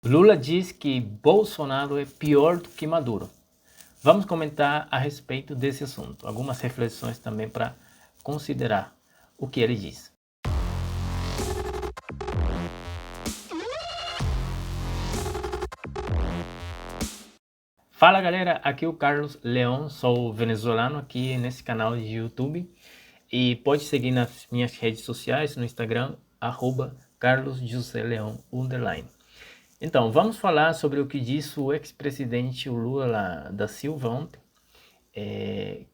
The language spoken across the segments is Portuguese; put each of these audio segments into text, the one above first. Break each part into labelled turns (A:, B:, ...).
A: Lula diz que Bolsonaro é pior do que Maduro. Vamos comentar a respeito desse assunto. Algumas reflexões também para considerar o que ele diz. Fala galera, aqui é o Carlos Leão, sou venezuelano aqui nesse canal de YouTube e pode seguir nas minhas redes sociais, no Instagram, @carlosjoseleão_. Então, vamos falar sobre o que disse o ex-presidente Lula da Silva ontem,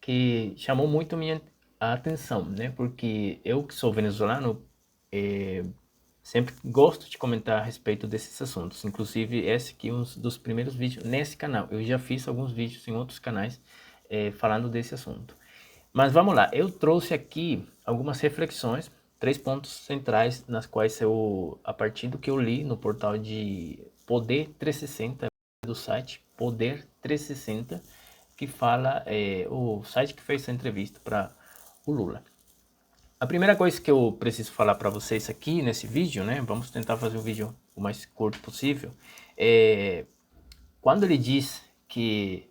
A: que chamou muito minha atenção, né? Porque eu que sou venezuelano, sempre gosto de comentar a respeito desses assuntos. Inclusive, esse aqui é um dos primeiros vídeos nesse canal. Eu já fiz alguns vídeos em outros canais falando desse assunto. Mas vamos lá, eu trouxe aqui algumas reflexões, 3 pontos centrais nas quais a partir do que eu li no portal de Poder 360, do site Poder 360, que fala, o site que fez essa entrevista para o Lula. A primeira coisa que eu preciso falar para vocês aqui nesse vídeo, né, vamos tentar fazer o vídeo o mais curto possível, quando ele diz que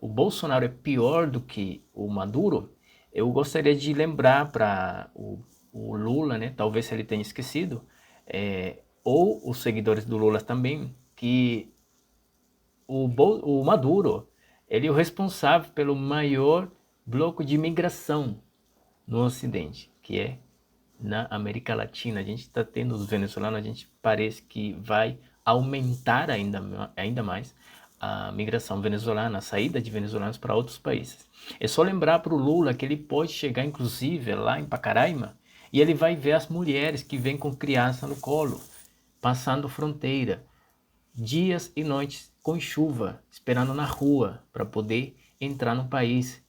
A: o Bolsonaro é pior do que o Maduro, eu gostaria de lembrar para o Lula, né, talvez ele tenha esquecido, ou os seguidores do Lula também, que o Maduro, ele é o responsável pelo maior bloco de imigração no Ocidente, que é na América Latina. A gente está tendo os venezuelanos, a gente parece que vai aumentar ainda mais a migração venezuelana, a saída de venezuelanos para outros países. É só lembrar para o Lula que ele pode chegar, inclusive, lá em Pacaraima, e ele vai ver as mulheres que vêm com criança no colo, passando fronteira, dias e noites com chuva, esperando na rua para poder entrar no país.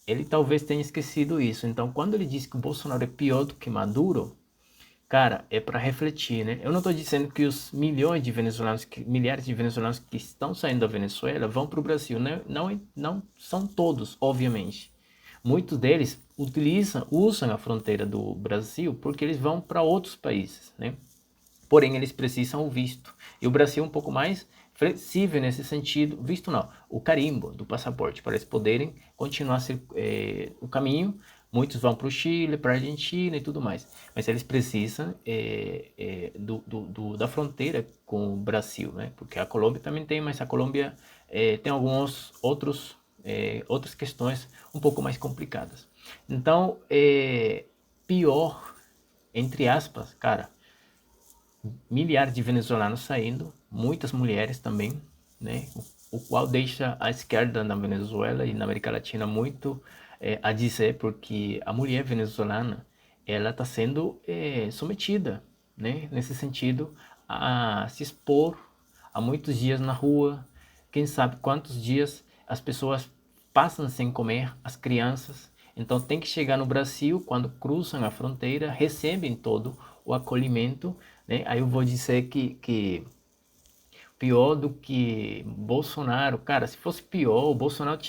A: Ele talvez tenha esquecido isso. Então, quando ele diz que o Bolsonaro é pior do que Maduro, cara, é para refletir, né? Eu não estou dizendo que os milhares de venezuelanos que estão saindo da Venezuela vão para o Brasil, né? Não são todos, obviamente. Muitos deles usam a fronteira do Brasil porque eles vão para outros países, né? Porém, eles precisam o visto. E o Brasil é um pouco mais flexível nesse sentido, visto não, o carimbo do passaporte, para eles poderem continuar o caminho. Muitos vão para o Chile, para a Argentina e tudo mais, mas eles precisam da fronteira com o Brasil, né? Porque a Colômbia também tem, mas a Colômbia tem alguns outras questões um pouco mais complicadas. Então, pior, entre aspas, cara, milhares de venezuelanos saindo, muitas mulheres também, né? O qual deixa a esquerda na Venezuela e na América Latina muito a dizer, porque a mulher venezuelana, ela está sendo submetida, né? Nesse sentido, a se expor a muitos dias na rua, quem sabe quantos dias as pessoas passam sem comer, as crianças. Então tem que chegar no Brasil, quando cruzam a fronteira, recebem todo o acolhimento, né? Aí eu vou dizer que pior do que Bolsonaro, cara, se fosse pior, o Bolsonaro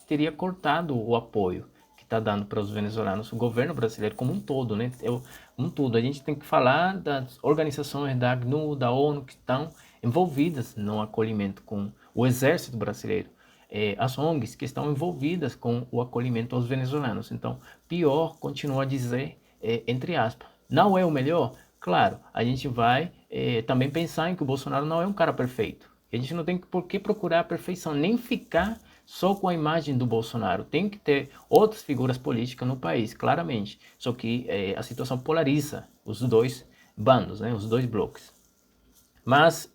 A: teria cortado o apoio que está dando para os venezuelanos, o governo brasileiro como um todo, né? A gente tem que falar das organizações da ACNUR, da ONU, que estão envolvidas no acolhimento com o exército brasileiro, as ONGs que estão envolvidas com o acolhimento aos venezuelanos. Então, pior, continua a dizer, entre aspas, não é o melhor? Claro, a gente vai também pensar em que o Bolsonaro não é um cara perfeito. A gente não tem por que procurar a perfeição, nem ficar só com a imagem do Bolsonaro. Tem que ter outras figuras políticas no país, claramente. Só que a situação polariza os dois bandos, né, os dois blocos. Mas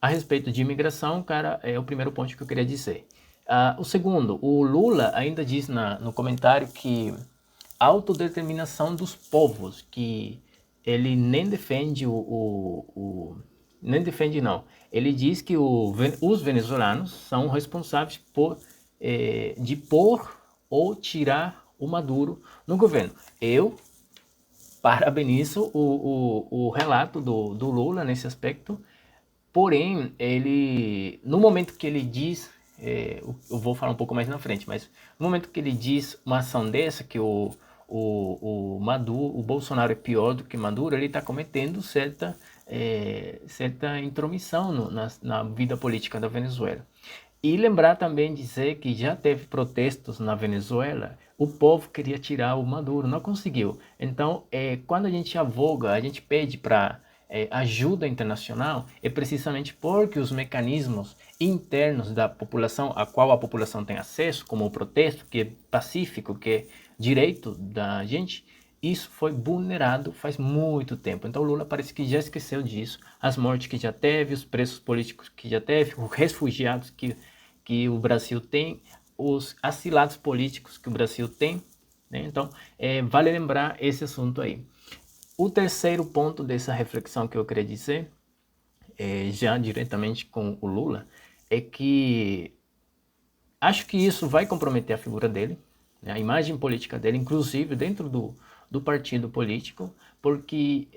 A: a respeito de imigração, cara, é o primeiro ponto que eu queria dizer. O segundo, o Lula ainda diz no comentário que a autodeterminação dos povos, que ele nem defende nem defende não. Ele diz que os venezuelanos são responsáveis de pôr ou tirar o Maduro no governo. Eu parabenizo o relato do Lula nesse aspecto. Porém, no momento que ele diz, eu vou falar um pouco mais na frente, mas no momento que ele diz uma ação dessa, que o Bolsonaro é pior do que Maduro, ele está cometendo certa certa intromissão na vida política da Venezuela. E lembrar também, dizer que já teve protestos na Venezuela, o povo queria tirar o Maduro, não conseguiu. Então, quando a gente avoga, a gente pede para ajuda internacional, é precisamente porque os mecanismos internos da população, a qual a população tem acesso, como o protesto, que é pacífico, que é direito da gente, isso foi vulnerado faz muito tempo. Então Lula parece que já esqueceu disso. As mortes que já teve, os presos políticos que já teve, os refugiados que o Brasil tem, os asilados políticos que o Brasil tem. Né? Então, vale lembrar esse assunto aí. O terceiro ponto dessa reflexão que eu queria dizer, já diretamente com o Lula, é que acho que isso vai comprometer a figura dele, né, a imagem política dele, inclusive dentro do partido político, porque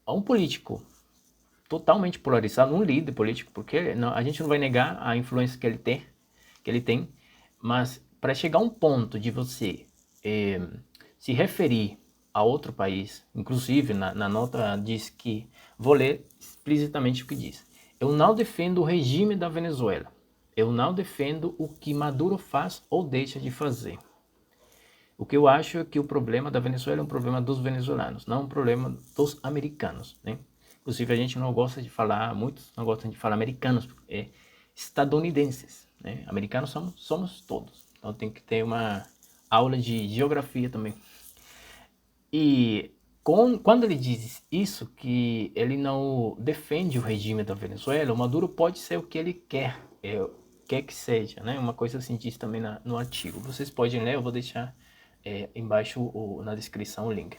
A: um político totalmente polarizado, um líder político, porque não, a gente não vai negar a influência que ele tem, mas para chegar a um ponto de você se referir a outro país, inclusive na nota diz que, vou ler explicitamente o que diz: eu não defendo o regime da Venezuela, eu não defendo o que Maduro faz ou deixa de fazer. O que eu acho é que o problema da Venezuela é um problema dos venezuelanos, não um problema dos americanos, né? Inclusive a gente não gosta de falar, muitos não gostam de falar americanos, estadunidenses, né? Americanos somos todos, então tem que ter uma aula de geografia também. E quando ele diz isso, que ele não defende o regime da Venezuela, o Maduro pode ser o que ele quer, quer que seja, né? Uma coisa assim diz também no artigo. Vocês podem ler, eu vou deixar embaixo na descrição o link.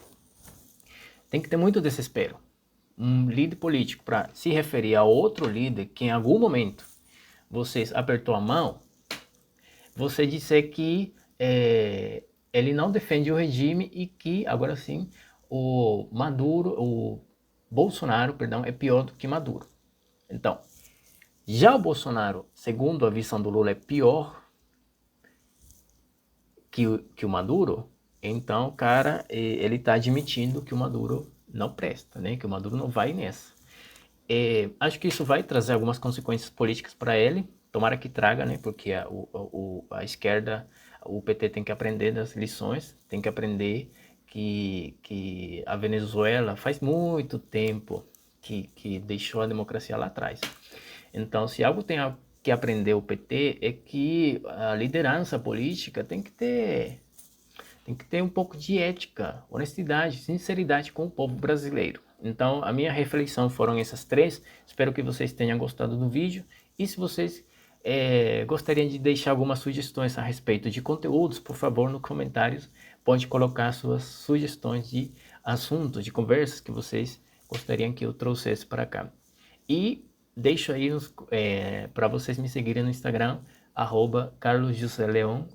A: Tem que ter muito desespero. Um líder político para se referir a outro líder que em algum momento vocês apertou a mão, você disser que ele não defende o regime e que, agora sim, o Bolsonaro, perdão, é pior do que Maduro. Então, já o Bolsonaro, segundo a visão do Lula, é pior que o Maduro, então, cara, ele está admitindo que o Maduro não presta, né? Que o Maduro não vai nessa. Acho que isso vai trazer algumas consequências políticas para ele, tomara que traga, né? Porque a esquerda, o PT tem que aprender das lições, tem que aprender que a Venezuela faz muito tempo que deixou a democracia lá atrás. Então, se algo tem que aprender o PT é que a liderança política tem que ter um pouco de ética, honestidade, sinceridade com o povo brasileiro. Então, a minha reflexão foram essas três. Espero que vocês tenham gostado do vídeo. E se vocês gostariam de deixar algumas sugestões a respeito de conteúdos, por favor, nos comentários, pode colocar suas sugestões de assuntos, de conversas que vocês gostariam que eu trouxesse para cá. E deixo aí para vocês me seguirem no Instagram, @carlosjoseleon_.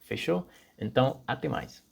A: Fechou? Então, até mais.